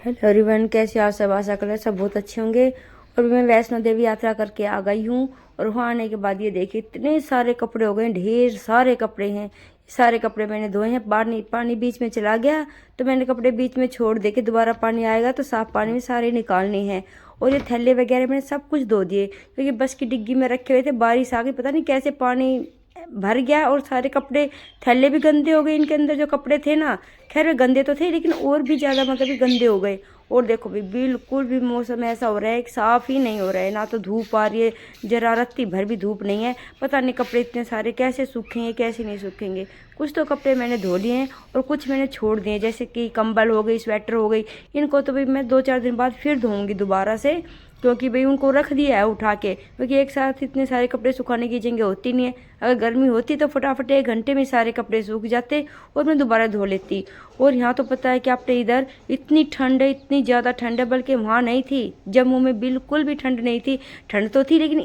Hello everyone, कैसे आप सब? आशा कर सब बहुत अच्छे होंगे। और मैं वैष्णो देवी यात्रा करके आ गई हूँ। और वहाँ आने के बाद ये देखिए इतने सारे कपड़े हो गए, ढेर सारे कपड़े हैं। सारे कपड़े मैंने धोए हैं। पानी पानी बीच में चला गया तो मैंने कपड़े बीच में छोड़ दे के दोबारा पानी आएगा तो साफ पानी में सारे निकालने हैं। और ये थैले वगैरह मैंने सब कुछ धो दिए क्योंकि बस की डिग्गी में रखे हुए थे। बारिश आ गई, पता नहीं कैसे पानी भर गया और सारे कपड़े थैले भी गंदे हो गए। इनके अंदर जो कपड़े थे ना, खैर वे गंदे तो थे लेकिन और भी ज़्यादा मतलब गंदे हो गए। और देखो भी बिल्कुल भी मौसम ऐसा हो रहा है कि साफ़ ही नहीं हो रहा है। ना तो धूप आ रही है, जरा रत्ती भर भी धूप नहीं है। पता नहीं कपड़े इतने सारे कैसे सूखेंगे कैसे नहीं सूखेंगे। कुछ तो कपड़े मैंने धो लिए हैं और कुछ मैंने छोड़ दिए, जैसे कि कंबल हो गई, स्वेटर हो गई। इनको तो भाई मैं 2-4 दिन बाद फिर धोऊंगी दोबारा से, क्योंकि भाई उनको रख दिया है उठा के, क्योंकि एक साथ इतने सारे कपड़े सुखाने की जगह होती नहीं है। अगर गर्मी होती तो फटाफट 1 घंटे में सारे कपड़े सूख जाते और मैं दोबारा धो लेती। और यहाँ तो पता है कि आपने इधर इतनी ठंड है, इतनी ज़्यादा ठंड है, बल्कि वहाँ नहीं थी। जम्मू में बिल्कुल भी ठंड नहीं थी। ठंड तो थी लेकिन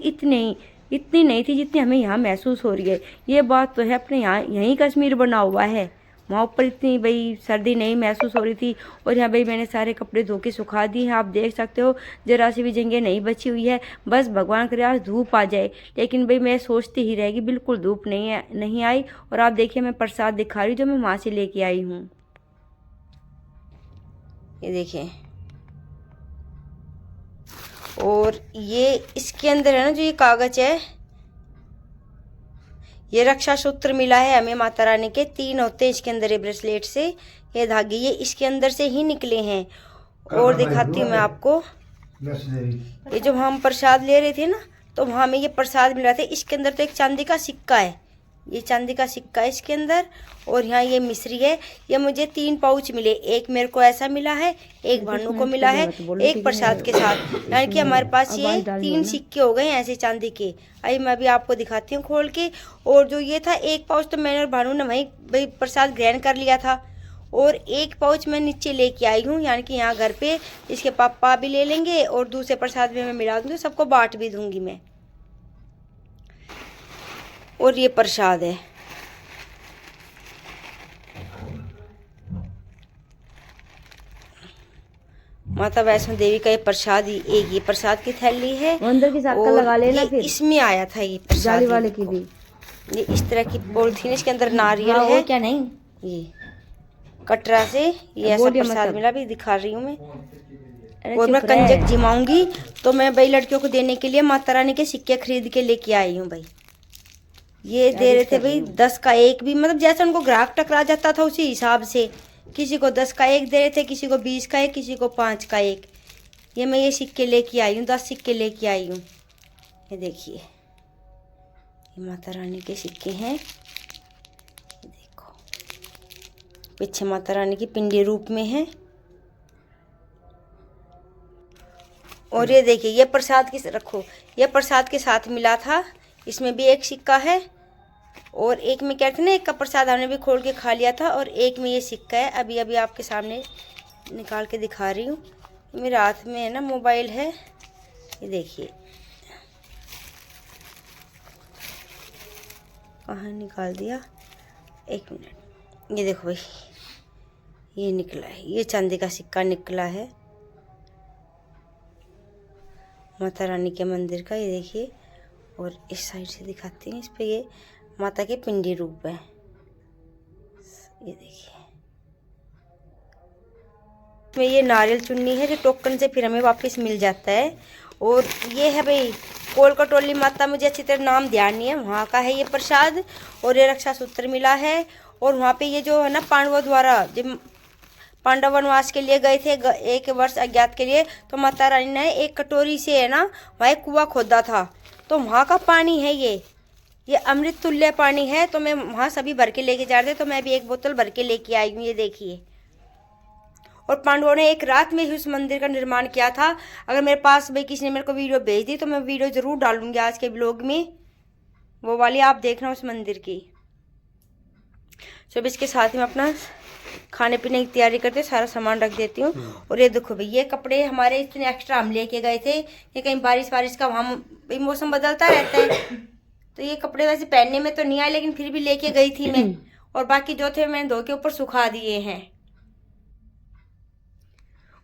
इतनी नहीं थी जितनी हमें यहाँ महसूस हो रही है। ये बात तो है, अपने यहाँ यहीं कश्मीर बना हुआ है। वहाँ ऊपर इतनी भाई सर्दी नहीं महसूस हो रही थी। और यहाँ भाई मैंने सारे कपड़े धो के सुखा दिए हैं, आप देख सकते हो। जरा सी भी जगह नहीं बची हुई है। बस भगवान करे आज धूप आ जाए, लेकिन भाई मैं सोचती ही रहेगी, बिल्कुल धूप नहीं आई। और आप देखिए मैं प्रसाद दिखा रही हूँ जो मैं वहाँ से लेके आई हूँ। ये देखिए। और ये इसके अंदर है ना, जो ये कागज है, ये रक्षा सूत्र मिला है हमें माता रानी के। 3 होते हैं इसके अंदर, ये ब्रेसलेट से ये धागे ये इसके अंदर से ही निकले हैं। और दिखाती हूँ मैं आपको। ये जो हम प्रसाद ले रहे थे ना, तो वहाँ में ये प्रसाद मिला था। इसके अंदर तो एक चांदी का सिक्का है, ये चांदी का सिक्का है इसके अंदर। और यहाँ ये मिश्री है। ये मुझे 3 पाउच मिले, एक मेरे को ऐसा मिला है, एक भानु को मिला है, एक प्रसाद के साथ। यानी कि हमारे पास ये 3 सिक्के हो गए ऐसे चांदी के। आई मैं अभी आपको दिखाती हूँ खोल के। और जो ये था 1 पाउच तो मैंने और भानु ने वहीं भाई प्रसाद ग्रहण कर लिया था। और 1 पाउच मैं नीचे लेके आई हूँ, यानी कि यहाँ घर पे इसके पापा भी ले लेंगे और दूसरे प्रसाद में मैं मिला दूँगी, सबको बांट भी दूंगी मैं। और ये प्रसाद है। माता वैष्णो देवी का ये प्रसाद ही, एक ये प्रसाद की थैली है। अंदर की साकर लगा लेना, फिर इसमें आया था ये प्रसाद जाली वाले की भी। ये इस तरह की पॉलिथीन, इसके अंदर नारियल है। क्या नहीं, ये कटरा से ये ऐसा प्रसाद मिला, भी दिखा रही हूँ मैं। और मैं कंजक जिमाऊंगी तो मैं भाई लड़कियों को देने के लिए माता रानी के सिक्के खरीद के लेके आई हूँ भाई। ये दे रहे थे भाई 10 का 1 भी, मतलब जैसे उनको ग्राहक टकरा जाता था उसी हिसाब से। किसी को 10 का 1 दे रहे थे, किसी को 20 का 1, किसी को 5 का 1। ये मैं ये सिक्के लेके आई हूँ, 10 सिक्के लेके आई हूँ। ये देखिए, ये माता रानी के सिक्के हैं। ये देखो पीछे माता रानी की पिंडी रूप में है। और ये देखिए, ये प्रसाद की रखो, ये प्रसाद के साथ मिला था। इसमें भी 1 सिक्का है। और एक में कहते ना, एक का प्रसाद हमने भी खोल के खा लिया था, और एक में ये सिक्का है। अभी अभी आपके सामने निकाल के दिखा रही हूँ। मेरे हाथ में है ना मोबाइल है, ये देखिए कहाँ निकाल दिया, 1 मिनट। ये देखो भाई, ये निकला है, ये चांदी का सिक्का निकला है माता रानी के मंदिर का। ये देखिए। और इस साइड से दिखाती हैं, इस पे ये माता के पिंडी रूप है। ये देखिए, इसमें ये नारियल चुन्नी है जो टोकन से फिर हमें वापस मिल जाता है। और ये है भाई कोल कटोली माता, मुझे अच्छी तरह नाम ध्यान नहीं है, वहाँ का है ये प्रसाद। और ये रक्षा सूत्र मिला है। और वहाँ पे ये जो है ना, पांडवों द्वारा जब पांडव वनवास के लिए गए थे 1 वर्ष अज्ञात के लिए, तो माता रानी ने एक कटोरी से है ना वहाँ एक कुआं खोदा था, तो वहाँ का पानी है ये अमृत तुल्य पानी है। तो मैं वहाँ सभी भर के लेके जा रहे थे, तो मैं भी 1 बोतल भर के लेके आई हूँ। ये देखिए। और पांडवों ने 1 रात में ही उस मंदिर का निर्माण किया था। अगर मेरे पास भाई किसी ने मेरे को वीडियो भेज दी तो मैं वीडियो ज़रूर डालूंगी आज के ब्लॉग में, वो वाली आप देखना उस मंदिर की। सब इसके साथ में अपना खाने पीने की तैयारी करते, सारा सामान रख देती हूँ। और ये देखो भाई, ये कपड़े हमारे इतने एक्स्ट्रा हम लेके गए थे, ये कहीं बारिश का वहाँ मौसम बदलता रहता है, तो ये कपड़े वैसे पहनने में तो नहीं आए, लेकिन फिर भी लेके गई थी मैं। और बाकी जो थे मैंने धो के ऊपर सुखा दिए हैं।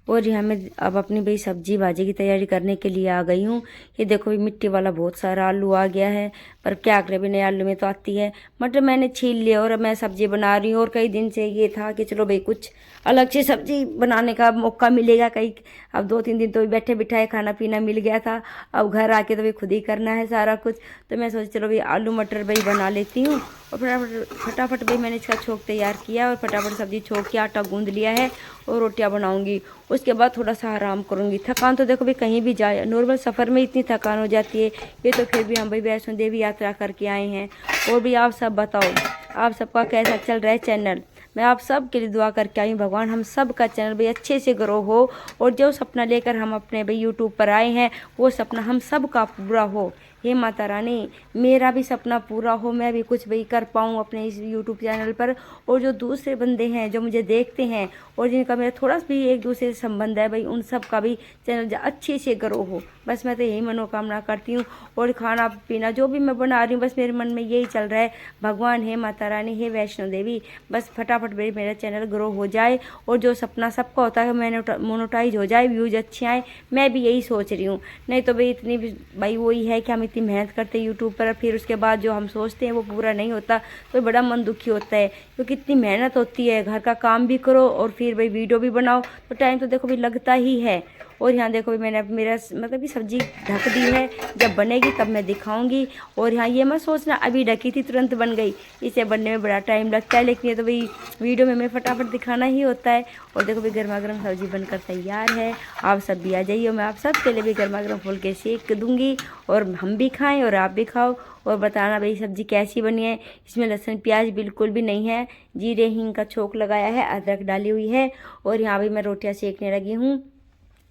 और यहाँ मैं अब अपनी भाई सब्जी भाजी की तैयारी करने के लिए आ गई हूँ। ये देखो भी मिट्टी वाला बहुत सारा आलू आ गया है, पर क्या करे भी नए आलू में तो आती है। मटर मैंने छील लिया और अब मैं सब्जी बना रही हूँ। और कई दिन से ये था कि चलो भाई कुछ अलग से सब्जी बनाने का मौका मिलेगा कहीं। अब 2-3 दिन तो बैठे बिठाए खाना पीना मिल गया था, अब घर आके तो भाई खुद ही करना है सारा कुछ। तो मैं सोची चलो भाई आलू मटर भाई बना लेती हूँ। और फटाफट भाई मैंने इसका छोंक तैयार किया और फटाफट सब्जी छोंक के आटा गूंद लिया है और रोटियां बनाऊंगी। उसके बाद थोड़ा सा आराम करूंगी। थकान तो देखो भाई कहीं भी जाए नॉर्मल सफ़र में इतनी थकान हो जाती है, ये तो फिर भी हम भाई वैष्णो देवी यात्रा करके आए हैं। और भी आप सब बताओ, आप सबका कैसा चल रहा है चैनल। मैं आप सब के लिए दुआ करके आई हूँ, भगवान हम सब का चैनल भाई अच्छे से ग्रो हो और जो सपना लेकर हम अपने भाई यूट्यूब पर आए हैं वो सपना हम सब का पूरा हो। हे माता रानी, मेरा भी सपना पूरा हो, मैं भी कुछ भाई कर पाऊँ अपने इस यूट्यूब चैनल पर। और जो दूसरे बंदे हैं जो मुझे देखते हैं और जिनका मेरा थोड़ा सा भी एक दूसरे से संबंध है भाई, उन सब का भी चैनल अच्छे से ग्रो हो। बस मैं तो यही मनोकामना करती हूँ। और खाना पीना जो भी मैं बना रही हूँ बस मेरे मन में यही चल रहा है, भगवान हे माता रानी हे वैष्णो देवी, बस फटाफट भाई मेरा चैनल ग्रो हो जाए और जो सपना सबका होता है मैंने मोनेटाइज हो जाए, व्यूज अच्छे आए। मैं भी यही सोच रही हूँ। नहीं तो भाई इतनी भाई वही है कि हम इतनी मेहनत करते हैं यूट्यूब पर, फिर उसके बाद जो हम सोचते हैं वो पूरा नहीं होता तो बड़ा मन दुखी होता है। क्योंकि इतनी मेहनत होती है, घर का काम भी करो और फिर भाई वीडियो भी बनाओ तो टाइम तो देखो भाई लगता ही है। और यहाँ देखो भाई मैंने मेरा मतलब कि सब्जी ढक दी है, जब बनेगी तब मैं दिखाऊंगी। और यहाँ ये मत सोचना अभी ढकी थी तुरंत बन गई, इसे बनने में बड़ा टाइम लगता है, लेकिन ये तो भाई वीडियो में मैं फटाफट दिखाना ही होता है। और देखो भाई गर्मा गर्म सब्जी बनकर तैयार है। आप सब भी आ जाइए, मैं आप सब के लिए भी गर्मा गर्म फुलके सेक दूंगी और हम भी खाएं और आप भी खाओ और बताना भाई सब्जी कैसी बनी है। इसमें लहसुन प्याज बिल्कुल भी नहीं है, जीरे हींग का छोंक लगाया है, अदरक डाली हुई है। और यहाँ भी मैं रोटियाँ सेकने लगी हूँ।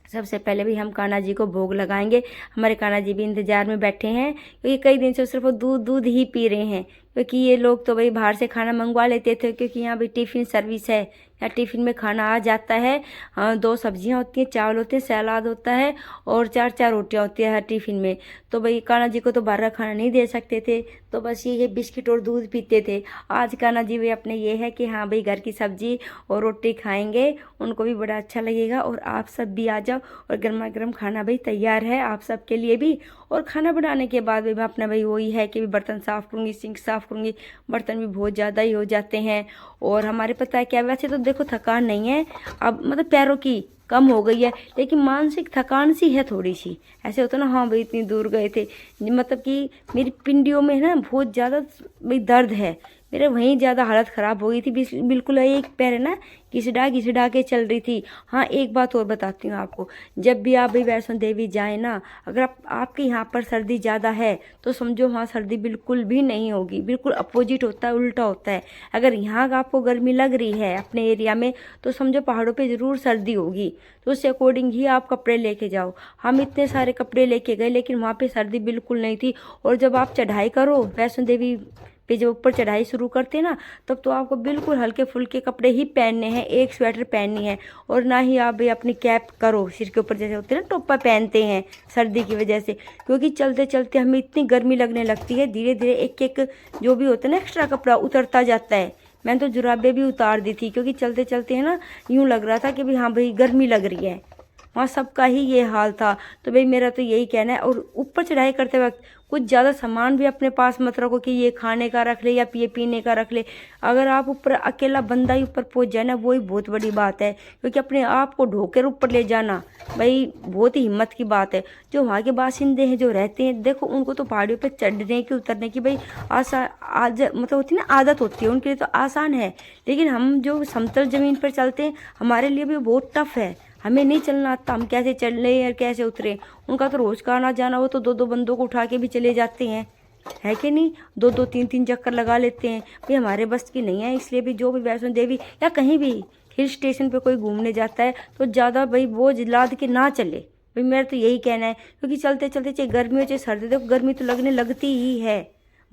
सबसे पहले भी हम कान्हा जी को भोग लगाएंगे। हमारे कान्हा जी भी इंतजार में बैठे हैं क्योंकि कई दिन से सिर्फ वो दूध ही पी रहे हैं। क्योंकि ये लोग तो भाई बाहर से खाना मंगवा लेते थे, क्योंकि यहाँ भाई टिफ़िन सर्विस है, या टिफ़िन में खाना आ जाता है। 2 सब्जियाँ होती हैं, चावल होते हैं, सलाद होता है और 4-4 रोटियाँ होती है हर टिफ़िन में। तो भाई कान्हा जी को तो बाहर का खाना नहीं दे सकते थे, तो बस ये बिस्किट और दूध पीते थे। आज कान्हा जी भाई अपने ये है कि हाँ भाई घर की सब्जी और रोटी खाएंगे, उनको भी बड़ा अच्छा लगेगा। और आप सब भी आ जाओ और गर्मा गर्म खाना भाई तैयार है आप सब के लिए भी। और खाना बनाने के बाद भी मैं अपना भाई वही है कि बर्तन साफ़ करूँगी, सिंक साफ़ करूँगी। बर्तन भी बहुत ज़्यादा ही हो जाते हैं। और हमारे पता है क्या, वैसे तो देखो थकान नहीं है अब, मतलब पैरों की कम हो गई है, लेकिन मानसिक थकान सी है थोड़ी सी। ऐसे होता ना, हाँ भाई इतनी दूर गए थे, मतलब कि मेरी पिंडियों में ना बहुत ज़्यादा भाई दर्द है, मेरे वहीं ज़्यादा हालत ख़राब हो गई थी। बिल्कुल एक पैर है ना घिसड़ा के चल रही थी। हाँ एक बात और बताती हूँ आपको, जब भी आप भाई वैष्णो देवी जाए ना, अगर आपके यहाँ पर सर्दी ज़्यादा है तो समझो वहाँ सर्दी बिल्कुल भी नहीं होगी, बिल्कुल अपोजिट होता है, उल्टा होता है। अगर यहाँ आपको गर्मी लग रही है अपने एरिया में तो समझो पहाड़ों पे ज़रूर सर्दी होगी, तो उससे अकॉर्डिंग ही आप कपड़े लेके जाओ। हम इतने सारे कपड़े लेके गए लेकिन वहाँ पे सर्दी बिल्कुल नहीं थी। और जब आप चढ़ाई करो वैष्णो देवी पे, जब ऊपर चढ़ाई शुरू करते हैं ना, तब तो आपको बिल्कुल हल्के फुल्के कपड़े ही पहनने हैं, एक स्वेटर पहननी है। और ना ही आप भाई अपनी कैप करो सिर के ऊपर, जैसे होते हैं ना टोपा पहनते हैं सर्दी की वजह से, क्योंकि चलते चलते हमें इतनी गर्मी लगने लगती है, धीरे धीरे एक एक जो भी होता है ना एक्स्ट्रा कपड़ा उतरता जाता है। मैंने तो जुराबे भी उतार दी थी, क्योंकि चलते चलते है ना यूँ लग रहा था कि भाई हाँ भाई गर्मी लग रही है। वहाँ सबका ही ये हाल था। तो भाई मेरा तो यही कहना है। और ऊपर चढ़ाई करते वक्त कुछ ज़्यादा सामान भी अपने पास मत रखो कि ये खाने का रख ले या ये पीने का रख ले। अगर आप ऊपर अकेला बंदा ही ऊपर पहुँच जाए ना, वो ही बहुत बड़ी बात है, क्योंकि अपने आप को ढोकर ऊपर ले जाना भाई बहुत ही हिम्मत की बात है। जो वहाँ के बासिंदे हैं जो रहते हैं, देखो उनको तो पहाड़ियों पर चढ़ने की उतरने की भाई मतलब होती है ना आदत होती है, उनके लिए तो आसान है। लेकिन हम जो समतल ज़मीन पर चलते हैं हमारे लिए भी बहुत टफ है, हमें नहीं चलना आता, हम कैसे चल या कैसे उतरे। उनका तो रोज़ का आना जाना हो तो 2-2 बंदों को उठा के भी चले जाते हैं, है कि नहीं, 2-2 3-3 चक्कर लगा लेते हैं। भाई हमारे बस की नहीं है, इसलिए भी जो भी वैष्णो देवी या कहीं भी हिल स्टेशन पे कोई घूमने जाता है तो ज़्यादा भाई बोझ लाद के ना चले। भाई मेरा तो यही कहना है, क्योंकि चलते चलते चाहे गर्मी हो चाहे सर्दी, देखो गर्मी तो लगने लगती ही है,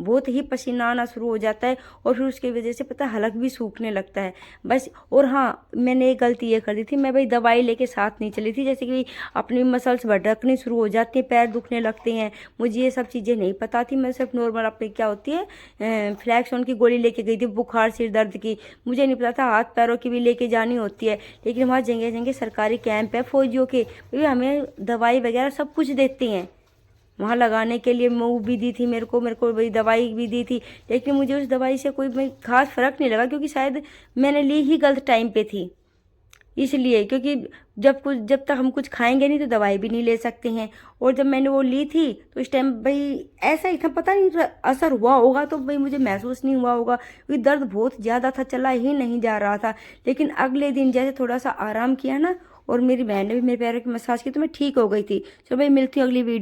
बहुत ही पसीना आना शुरू हो जाता है और फिर उसकी वजह से पता है हलक भी सूखने लगता है बस। और हाँ, मैंने एक गलती ये कर दी थी, मैं भाई दवाई लेके साथ नहीं चली थी, जैसे कि अपनी मसल्स भड़कनी शुरू हो जाती है, पैर दुखने लगते हैं, मुझे ये सब चीज़ें नहीं पता थी। मैं सिर्फ नॉर्मल अपनी क्या होती है फ्लैक्सोन की गोली लेके गई थी बुखार सिर दर्द की, मुझे नहीं पता था हाथ पैरों की भी लेके जानी होती है। लेकिन वहाँ जगह जगह सरकारी कैंप है फौजियों के, वे हमें दवाई वगैरह सब कुछ देते हैं वहाँ लगाने के लिए। मूव भी दी थी मेरे को वही दवाई भी दी थी, लेकिन मुझे उस दवाई से कोई खास फर्क नहीं लगा क्योंकि शायद मैंने ली ही गलत टाइम पे थी इसलिए। क्योंकि जब तक हम कुछ खाएंगे नहीं तो दवाई भी नहीं ले सकते हैं। और जब मैंने वो ली थी तो इस टाइम भाई ऐसा ही था, पता नहीं असर हुआ होगा तो भाई मुझे महसूस नहीं हुआ होगा क्योंकि दर्द बहुत ज़्यादा था, चला ही नहीं जा रहा था। लेकिन अगले दिन जैसे थोड़ा सा आराम किया ना और मेरी बहन ने भी मेरे पैरों की मसाज की तो मैं ठीक हो गई थी। चलो भाई मिलती हूँ अगली वीडियो।